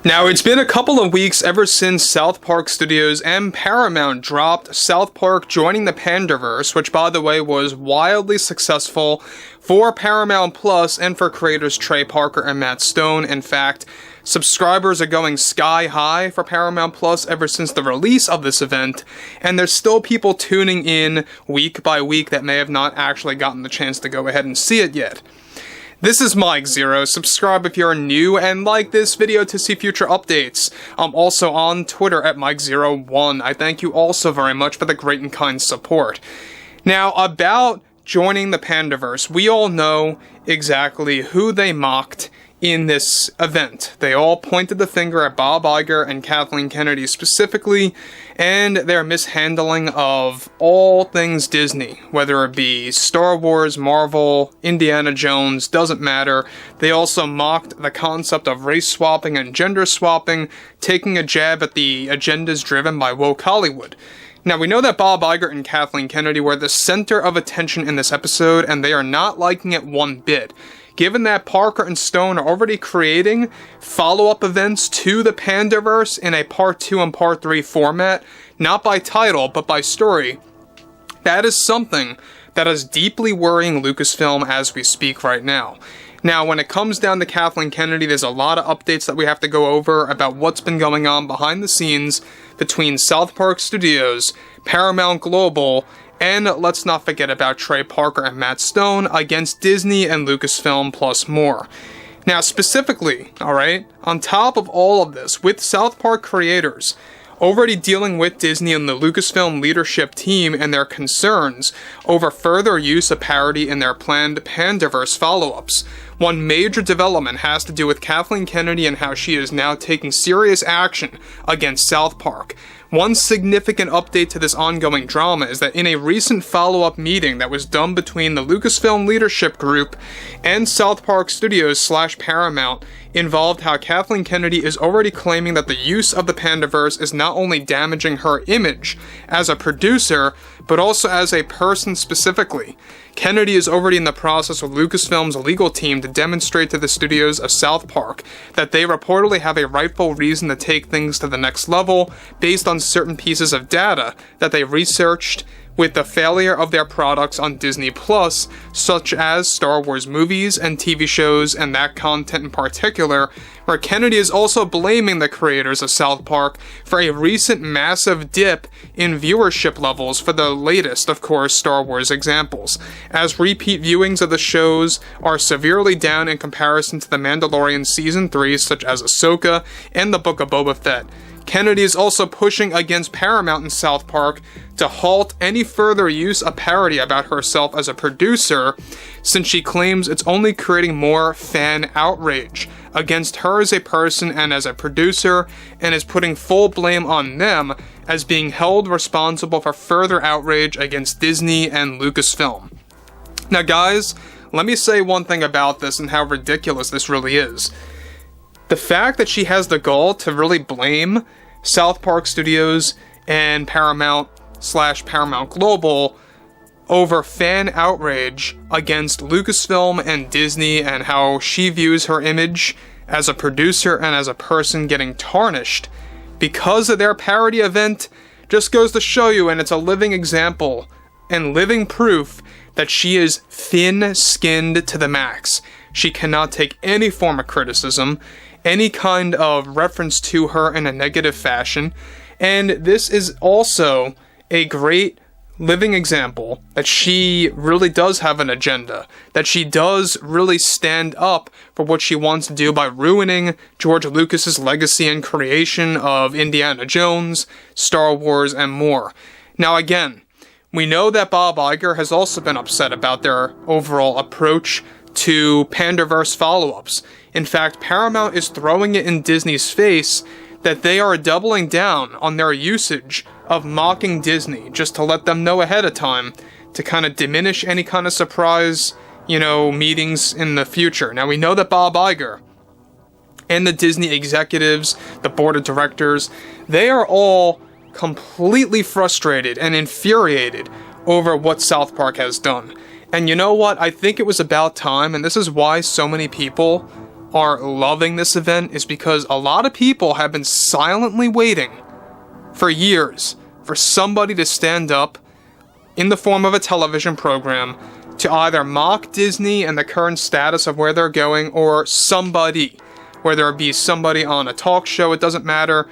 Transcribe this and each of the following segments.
Now, it's been a couple of weeks ever since South Park Studios and Paramount dropped South Park joining the Panderverse, which, by the way, was wildly successful for Paramount Plus and for creators Trey Parker and Matt Stone. In fact, subscribers are going sky high for Paramount Plus ever since the release of this event, and there's still people tuning in week by week that may have not actually gotten the chance to go ahead and see it yet. This is Mike Zero. Subscribe if you're new and like this video to see future updates. I'm also on Twitter at Mike01. I thank you all so very much for the great and kind support. Now, about joining the Panderverse, we all know exactly who they mocked in this event. They all pointed the finger at Bob Iger and Kathleen Kennedy specifically, and their mishandling of all things Disney, whether it be Star Wars, Marvel, Indiana Jones, doesn't matter. They also mocked the concept of race swapping and gender swapping, taking a jab at the agendas driven by woke Hollywood. Now, we know that Bob Iger and Kathleen Kennedy were the center of attention in this episode, and they are not liking it one bit. Given that Parker and Stone are already creating follow-up events to the Panderverse in a Part 2 and Part 3 format, not by title, but by story, that is something that is deeply worrying Lucasfilm as we speak right now. Now, when it comes down to Kathleen Kennedy, there's a lot of updates that we have to go over about what's been going on behind the scenes between South Park Studios, Paramount Global, and let's not forget about Trey Parker and Matt Stone against Disney and Lucasfilm plus more. Now, specifically, alright, on top of all of this, with South Park creators already dealing with Disney and the Lucasfilm leadership team and their concerns over further use of parody in their planned Panderverse follow-ups, one major development has to do with Kathleen Kennedy and how she is now taking serious action against South Park. One significant update to this ongoing drama is that in a recent follow-up meeting that was done between the Lucasfilm leadership group and South Park Studios / Paramount involved how Kathleen Kennedy is already claiming that the use of the Panderverse is not only damaging her image as a producer, but also as a person specifically. Kennedy is already in the process with Lucasfilm's legal team to demonstrate to the studios of South Park that they reportedly have a rightful reason to take things to the next level based on certain pieces of data that they researched with the failure of their products on Disney Plus, such as Star Wars movies and TV shows and that content in particular, where Kennedy is also blaming the creators of South Park for a recent massive dip in viewership levels for the latest, of course, Star Wars examples, as repeat viewings of the shows are severely down in comparison to The Mandalorian Season 3, such as Ahsoka and The Book of Boba Fett. Kennedy is also pushing against Paramount and South Park to halt any further use of parody about herself as a producer, since she claims it's only creating more fan outrage against her as a person and as a producer, and is putting full blame on them as being held responsible for further outrage against Disney and Lucasfilm. Now guys, let me say one thing about this and how ridiculous this really is. The fact that she has the gall to really blame South Park Studios and Paramount / Paramount Global over fan outrage against Lucasfilm and Disney and how she views her image as a producer and as a person getting tarnished because of their parody event just goes to show you, and it's a living example and living proof that she is thin-skinned to the max. She cannot take any form of criticism, any kind of reference to her in a negative fashion, and this is also a great living example that she really does have an agenda, that she does really stand up for what she wants to do by ruining George Lucas's legacy and creation of Indiana Jones, Star Wars, and more. Now again, we know that Bob Iger has also been upset about their overall approach to Panderverse follow-ups. In fact, Paramount is throwing it in Disney's face that they are doubling down on their usage of mocking Disney, just to let them know ahead of time, to kind of diminish any kind of surprise, meetings in the future. Now, we know that Bob Iger and the Disney executives, the board of directors, they are all completely frustrated and infuriated over what South Park has done. And you know what? I think it was about time, and this is why so many people are loving this event is because a lot of people have been silently waiting for years for somebody to stand up in the form of a television program to either mock Disney and the current status of where they're going, or somebody, whether it be somebody on a talk show, it doesn't matter,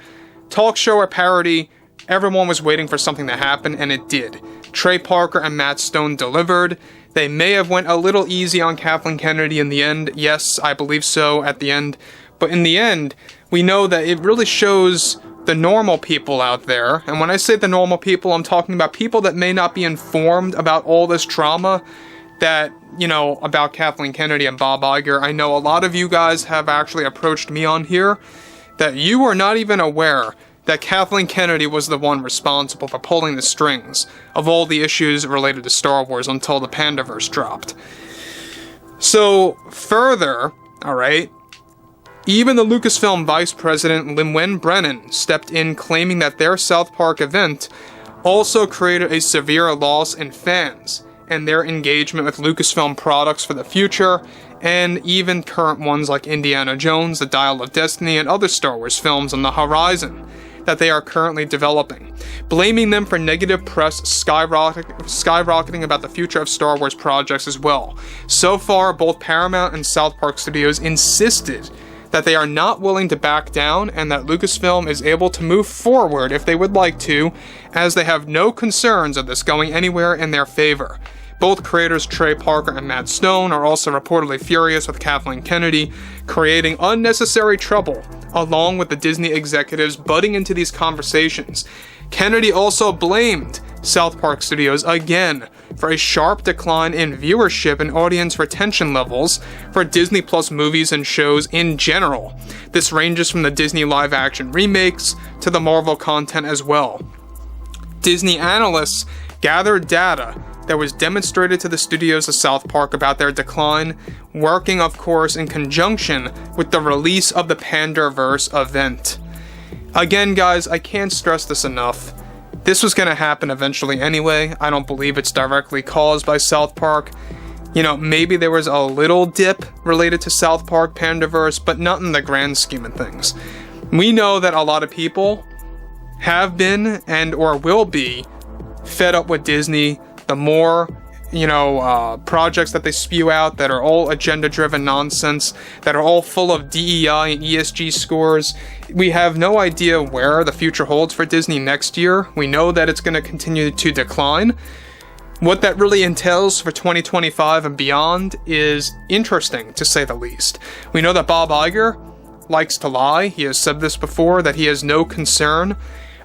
talk show or parody, everyone was waiting for something to happen, and it did. Trey Parker and Matt Stone delivered. They may have went a little easy on Kathleen Kennedy in the end. Yes, I believe so at the end. But in the end, we know that it really shows the normal people out there. And when I say the normal people, I'm talking about people that may not be informed about all this drama that, you know, about Kathleen Kennedy and Bob Iger. I know a lot of you guys have actually approached me on here that you are not even aware that Kathleen Kennedy was the one responsible for pulling the strings of all the issues related to Star Wars until the Panderverse dropped. So, further, alright, even the Lucasfilm Vice President Lin-Wen Brennan stepped in, claiming that their South Park event also created a severe loss in fans and their engagement with Lucasfilm products for the future, and even current ones like Indiana Jones, The Dial of Destiny, and other Star Wars films on the horizon that they are currently developing, blaming them for negative press skyrocketing about the future of Star Wars projects as well. So far, both Paramount and South Park Studios insisted that they are not willing to back down, and that Lucasfilm is able to move forward if they would like to, as they have no concerns of this going anywhere in their favor. Both creators Trey Parker and Matt Stone are also reportedly furious with Kathleen Kennedy, creating unnecessary trouble, along with the Disney executives butting into these conversations. Kennedy also blamed South Park Studios again for a sharp decline in viewership and audience retention levels for Disney Plus movies and shows in general. This ranges from the Disney live-action remakes to the Marvel content as well. Disney analysts gathered data that was demonstrated to the studios of South Park about their decline, working, of course, in conjunction with the release of the Panderverse event. Again, guys, I can't stress this enough. This was going to happen eventually anyway. I don't believe it's directly caused by South Park. You know, maybe there was a little dip related to South Park Panderverse, but not in the grand scheme of things. We know that a lot of people have been and or will be fed up with Disney. The more, projects that they spew out that are all agenda-driven nonsense, that are all full of DEI and ESG scores. We have no idea where the future holds for Disney next year. We know that it's going to continue to decline. What that really entails for 2025 and beyond is interesting, to say the least. We know that Bob Iger likes to lie. He has said this before, that he has no concern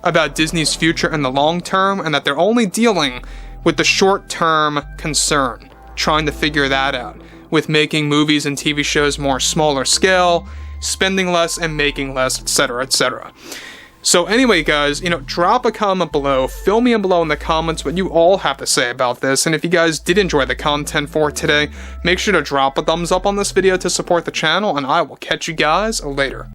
about Disney's future in the long term, and that they're only dealing with the short-term concern, trying to figure that out, with making movies and TV shows more smaller scale, spending less and making less, etc., etc. So anyway, guys, drop a comment below, fill me in below in the comments what you all have to say about this, and if you guys did enjoy the content for today, make sure to drop a thumbs up on this video to support the channel, and I will catch you guys later.